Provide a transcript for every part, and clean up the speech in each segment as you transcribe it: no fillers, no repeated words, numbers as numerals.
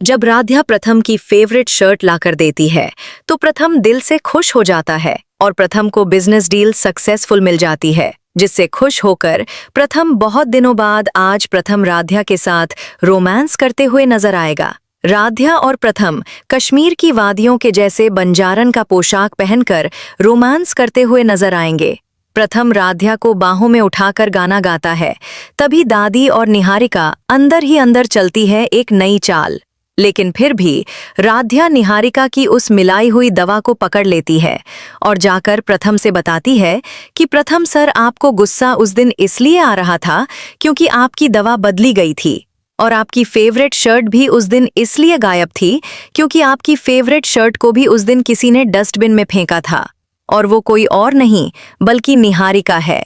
जब राध्या प्रथम की फेवरेट शर्ट लाकर देती है तो प्रथम दिल से खुश हो जाता है और प्रथम को बिजनेस डील सक्सेसफुल मिल जाती है, जिससे खुश होकर प्रथम बहुत दिनों बाद आज प्रथम राध्या के साथ रोमांस करते हुए नजर आएगा। राध्या और प्रथम कश्मीर की वादियों के जैसे बंजारन का पोशाक पहनकर रोमांस करते हुए नजर आएंगे। प्रथम राध्या को बाहों में उठाकर गाना गाता है, तभी दादी और निहारिका अंदर ही अंदर चलती है एक नई चाल। लेकिन फिर भी राध्या निहारिका की उस मिलाई हुई दवा को पकड़ लेती है और जाकर प्रथम से बताती है कि प्रथम सर, आपको गुस्सा उस दिन इसलिए आ रहा था क्योंकि आपकी दवा बदली गई थी और आपकी फेवरेट शर्ट भी उस दिन इसलिए गायब थी क्योंकि आपकी फेवरेट शर्ट को भी उस दिन किसी ने डस्टबिन में फेंका था और वो कोई और नहीं बल्कि निहारिका है।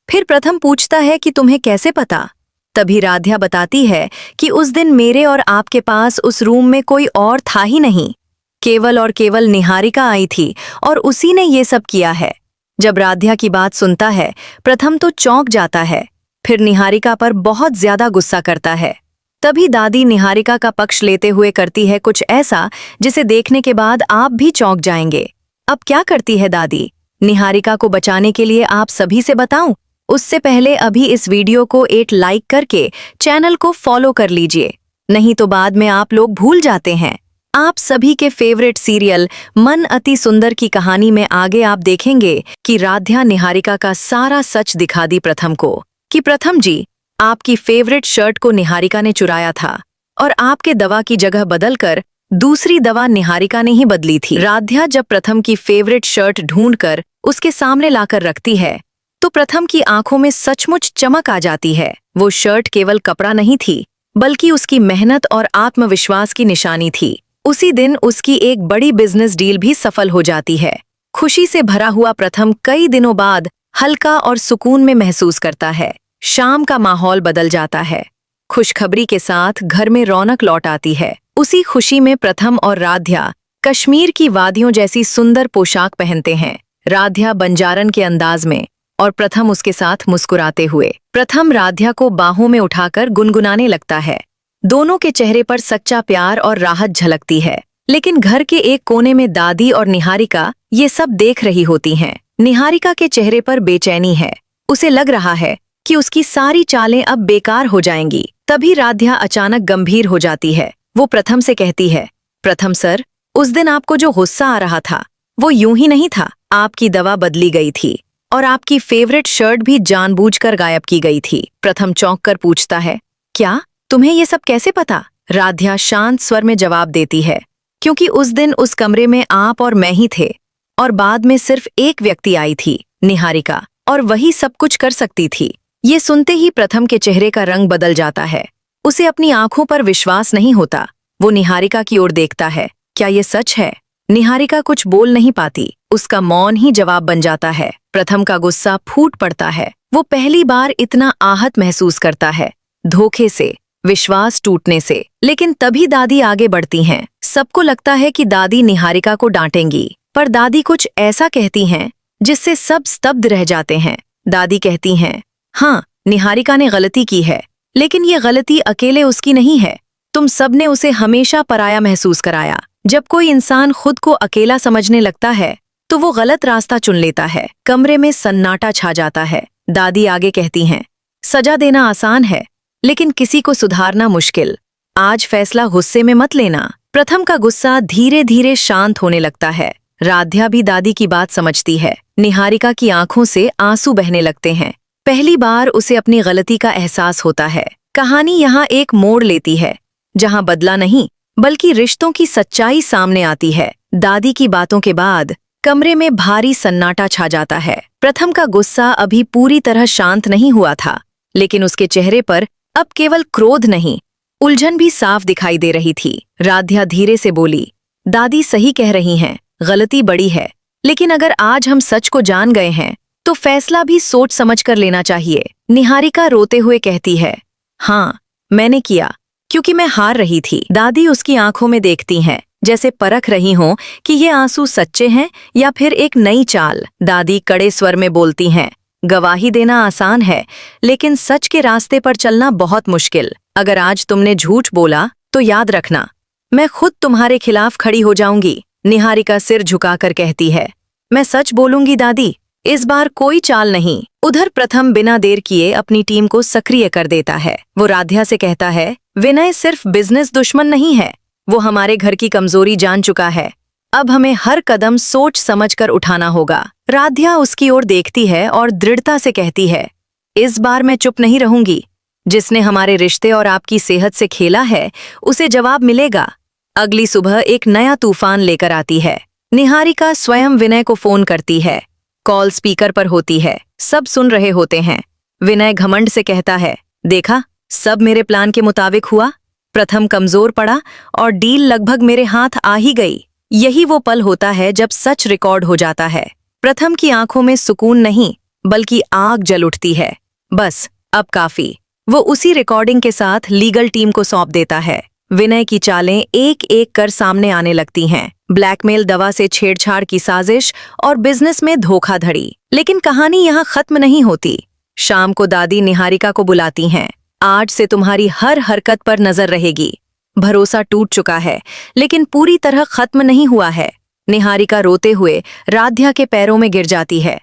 फिर प्रथम पूछता है कि तुम्हें कैसे पता? तभी राध्या बताती है कि उस दिन मेरे और आपके पास उस रूम में कोई और था ही नहीं, केवल और केवल निहारिका आई थी और उसी ने ये सब किया है। जब राध्या की बात सुनता है प्रथम तो चौंक जाता है, फिर निहारिका पर बहुत ज्यादा गुस्सा करता है। तभी दादी निहारिका का पक्ष लेते हुए करती है कुछ ऐसा जिसे देखने के बाद आप भी चौंक जाएंगे। अब क्या करती है दादी? निहारिका को बचाने के लिए आप सभी से बताऊं? उससे पहले अभी इस वीडियो को एक लाइक करके चैनल को फॉलो कर लीजिए, नहीं तो बाद में आप लोग भूल जाते हैं। आप सभी के फेवरेट सीरियल मन अति सुंदर की कहानी में आगे आप देखेंगे कि राध्या निहारिका का सारा सच दिखा दी प्रथम को कि प्रथम जी, आपकी फेवरेट शर्ट को निहारिका ने चुराया था और आपके दवा की जगह बदलकर दूसरी दवा निहारिका ने ही बदली थी। राध्या जब प्रथम की फेवरेट शर्ट ढूंढकर उसके सामने लाकर रखती है तो प्रथम की आंखों में सचमुच चमक आ जाती है। वो शर्ट केवल कपड़ा नहीं थी बल्कि उसकी मेहनत और आत्मविश्वास की निशानी थी। उसी दिन उसकी एक बड़ी बिजनेस डील भी सफल हो जाती है। खुशी से भरा हुआ प्रथम कई दिनों बाद हल्का और सुकून में महसूस करता है। शाम का माहौल बदल जाता है, खुशखबरी के साथ घर में रौनक लौट आती है। उसी खुशी में प्रथम और राध्या कश्मीर की वादियों जैसी सुंदर पोशाक पहनते हैं, राध्या बंजारन के अंदाज में और प्रथम उसके साथ मुस्कुराते हुए। प्रथम राध्या को बाहों में उठाकर गुनगुनाने लगता है। दोनों के चेहरे पर सच्चा प्यार और राहत झलकती है। लेकिन घर के एक कोने में दादी और निहारिका ये सब देख रही होती हैं। निहारिका के चेहरे पर बेचैनी है, उसे लग रहा है कि उसकी सारी चालें अब बेकार हो जाएंगी। तभी राध्या अचानक गंभीर हो जाती है। वो प्रथम से कहती है, प्रथम सर, उस दिन आपको जो गुस्सा आ रहा था वो यूं ही नहीं था। आपकी दवा बदली गई थी और आपकी फेवरेट शर्ट भी जानबूझकर गायब की गई थी। प्रथम चौंक कर पूछता है, क्या? तुम्हें ये सब कैसे पता? राध्या शांत स्वर में जवाब देती है, क्योंकि उस दिन उस कमरे में आप और मैं ही थे और बाद में सिर्फ एक व्यक्ति आई थी, निहारिका, और वही सब कुछ कर सकती थी। ये सुनते ही प्रथम के चेहरे का रंग बदल जाता है। उसे अपनी आंखों पर विश्वास नहीं होता। वो निहारिका की ओर देखता है, क्या ये सच है? निहारिका कुछ बोल नहीं पाती, उसका मौन ही जवाब बन जाता है। प्रथम का गुस्सा फूट पड़ता है। वो पहली बार इतना आहत महसूस करता है, धोखे से, विश्वास टूटने से। लेकिन तभी दादी आगे बढ़ती हैं। सबको लगता है कि दादी निहारिका को डांटेंगी, पर दादी कुछ ऐसा कहती हैं जिससे सब स्तब्ध रह जाते हैं। दादी कहती हैं, हाँ, निहारिका ने गलती की है, लेकिन ये गलती अकेले उसकी नहीं है। तुम सबने उसे हमेशा पराया महसूस कराया। जब कोई इंसान खुद को अकेला समझने लगता है तो वो गलत रास्ता चुन लेता है। कमरे में सन्नाटा छा जाता है। दादी आगे कहती हैं, सजा देना आसान है लेकिन किसी को सुधारना मुश्किल। आज फैसला गुस्से में मत लेना। प्रथम का गुस्सा धीरे धीरे शांत होने लगता है। राध्या भी दादी की बात समझती है। निहारिका की आंखों से आंसू बहने लगते हैं। पहली बार उसे अपनी गलती का एहसास होता है। कहानी यहाँ एक मोड़ लेती है जहाँ बदला नहीं बल्कि रिश्तों की सच्चाई सामने आती है। दादी की बातों के बाद कमरे में भारी सन्नाटा छा जाता है। प्रथम का गुस्सा अभी पूरी तरह शांत नहीं हुआ था, लेकिन उसके चेहरे पर अब केवल क्रोध नहीं, उलझन भी साफ दिखाई दे रही थी। राध्या धीरे से बोली, दादी सही कह रही हैं, गलती बड़ी है, लेकिन अगर आज हम सच को जान गए हैं तो फैसला भी सोच समझ कर लेना चाहिए। निहारिका रोते हुए कहती है, हाँ, मैंने किया क्योंकि मैं हार रही थी। दादी उसकी आंखों में देखती हैं, जैसे परख रही हों कि ये आंसू सच्चे हैं या फिर एक नई चाल। दादी कड़े स्वर में बोलती हैं, गवाही देना आसान है लेकिन सच के रास्ते पर चलना बहुत मुश्किल। अगर आज तुमने झूठ बोला तो याद रखना, मैं खुद तुम्हारे खिलाफ खड़ी हो जाऊंगी, निहारिका सिर झुकाकर कहती है। मैं सच बोलूंगी दादी, इस बार कोई चाल नहीं। उधर प्रथम बिना देर किए अपनी टीम को सक्रिय कर देता है। वो राध्या से कहता है, विनय सिर्फ बिजनेस दुश्मन नहीं है, वो हमारे घर की कमजोरी जान चुका है। अब हमें हर कदम सोच समझकर उठाना होगा। राध्या उसकी ओर देखती है और दृढ़ता से कहती है, इस बार मैं चुप नहीं रहूंगी। जिसने हमारे रिश्ते और आपकी सेहत से खेला है, उसे जवाब मिलेगा। अगली सुबह एक नया तूफान लेकर आती है। निहारिका स्वयं विनय को फोन करती है। कॉल स्पीकर पर होती है, सब सुन रहे होते हैं। विनय घमंड से कहता है, देखा, सब मेरे प्लान के मुताबिक हुआ। प्रथम कमजोर पड़ा और डील लगभग मेरे हाथ आ ही गई। यही वो पल होता है जब सच रिकॉर्ड हो जाता है। प्रथम की आंखों में सुकून नहीं, बल्कि आग जल उठती है। बस अब काफी। वो उसी रिकॉर्डिंग के साथ लीगल टीम को सौंप देता है। विनय की चालें एक एक कर सामने आने लगती हैं। ब्लैकमेल, दवा से छेड़छाड़ की साजिश और बिजनेस में धोखाधड़ी। लेकिन कहानी यहाँ खत्म नहीं होती। शाम को दादी निहारिका को बुलाती हैं। आज से तुम्हारी हर हरकत पर नजर रहेगी। भरोसा टूट चुका है, लेकिन पूरी तरह खत्म नहीं हुआ है। निहारिका रोते हुए राध्या के पैरों में गिर जाती है।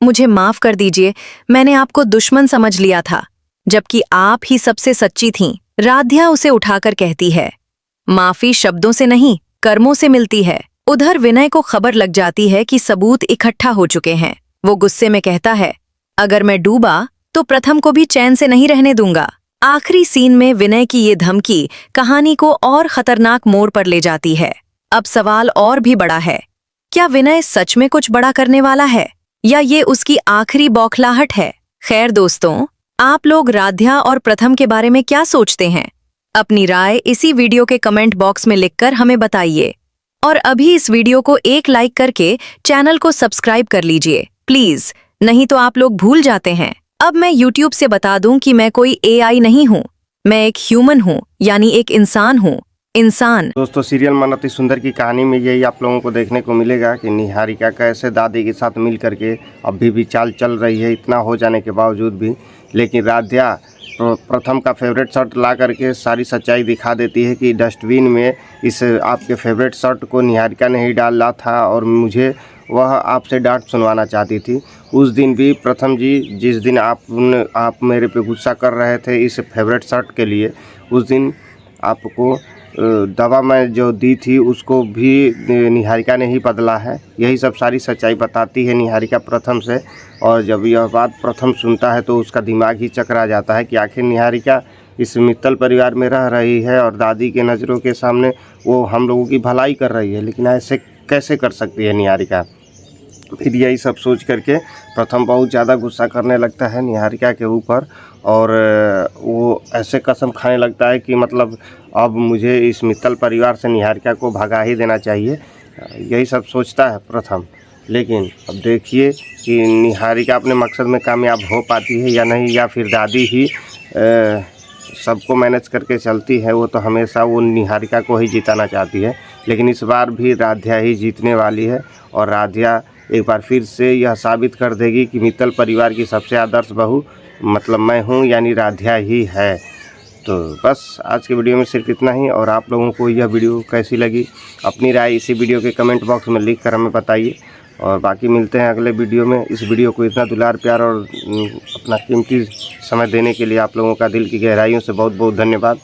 मुझे माफ कर दीजिए, मैंने आपको दुश्मन समझ लिया था, जबकि आप ही सबसे सच्ची थीं। राध्या उसे उठाकर कहती है, माफी शब्दों से नहीं, कर्मों से मिलती है। उधर विनय को खबर लग जाती है कि सबूत इकट्ठा हो चुके हैं। वो गुस्से में कहता है, अगर मैं डूबा तो प्रथम को भी चैन से नहीं रहने दूंगा। आखिरी सीन में विनय की ये धमकी कहानी को और खतरनाक मोड़ पर ले जाती है। अब सवाल और भी बड़ा है, क्या विनय सच में कुछ बड़ा करने वाला है, या ये उसकी आखिरी बौखलाहट है? खैर दोस्तों, आप लोग राध्या और प्रथम के बारे में क्या सोचते हैं? अपनी राय इसी वीडियो के कमेंट बॉक्स में लिखकर हमें बताइए। और अभी इस वीडियो को एक लाइक करके चैनल को सब्सक्राइब कर लीजिए प्लीज, नहीं तो आप लोग भूल जाते हैं। अब मैं YouTube से बता दूं कि मैं कोई AI नहीं हूं, मैं एक ह्यूमन हूं, यानी एक इंसान हूं। इंसान। दोस्तों, सीरियल मन अति सुंदर की कहानी में यही आप लोगों को देखने को मिलेगा कि निहारिका कैसे दादी के साथ मिल करके अभी भी चाल चल रही है, इतना हो जाने के बावजूद भी। लेकिन राध्या प्रथम का फेवरेट शर्ट ला करके सारी सच्चाई दिखा देती है कि डस्टबिन में इस आपके फेवरेट शर्ट को निहारिका ने ही डाला था और मुझे वह आपसे डांट सुनवाना चाहती थी। उस दिन भी प्रथम जी, जिस दिन आप मेरे पे गुस्सा कर रहे थे इस फेवरेट शर्ट के लिए, उस दिन आपको दवा मैं जो दी थी उसको भी निहारिका ने ही बदला है। यही सब सारी सच्चाई बताती है निहारिका प्रथम से। और जब यह बात प्रथम सुनता है तो उसका दिमाग ही चकरा जाता है कि आखिर निहारिका इस मित्तल परिवार में रह रही है और दादी के नज़रों के सामने वो हम लोगों की भलाई कर रही है, लेकिन ऐसे कैसे कर सकती है निहारिका। फिर यही सब सोच करके प्रथम बहुत ज़्यादा गुस्सा करने लगता है निहारिका के ऊपर और वो ऐसे कसम खाने लगता है कि मतलब अब मुझे इस मित्तल परिवार से निहारिका को भगा ही देना चाहिए। यही सब सोचता है प्रथम। लेकिन अब देखिए कि निहारिका अपने मकसद में कामयाब हो पाती है या नहीं, या फिर दादी ही सबको मैनेज करके चलती है। वो तो हमेशा वो निहारिका को ही जिताना चाहती है, लेकिन इस बार भी राध्या ही जीतने वाली है। और राध्या एक बार फिर से यह साबित कर देगी कि मित्तल परिवार की सबसे आदर्श बहू मतलब मैं हूँ, यानी राध्या ही है। तो बस आज के वीडियो में सिर्फ इतना ही। और आप लोगों को यह वीडियो कैसी लगी, अपनी राय इसी वीडियो के कमेंट बॉक्स में लिख कर हमें बताइए। और बाकी मिलते हैं अगले वीडियो में। इस वीडियो को इतना दुलार, प्यार और अपना कीमती समय देने के लिए आप लोगों का दिल की गहराइयों से बहुत बहुत धन्यवाद।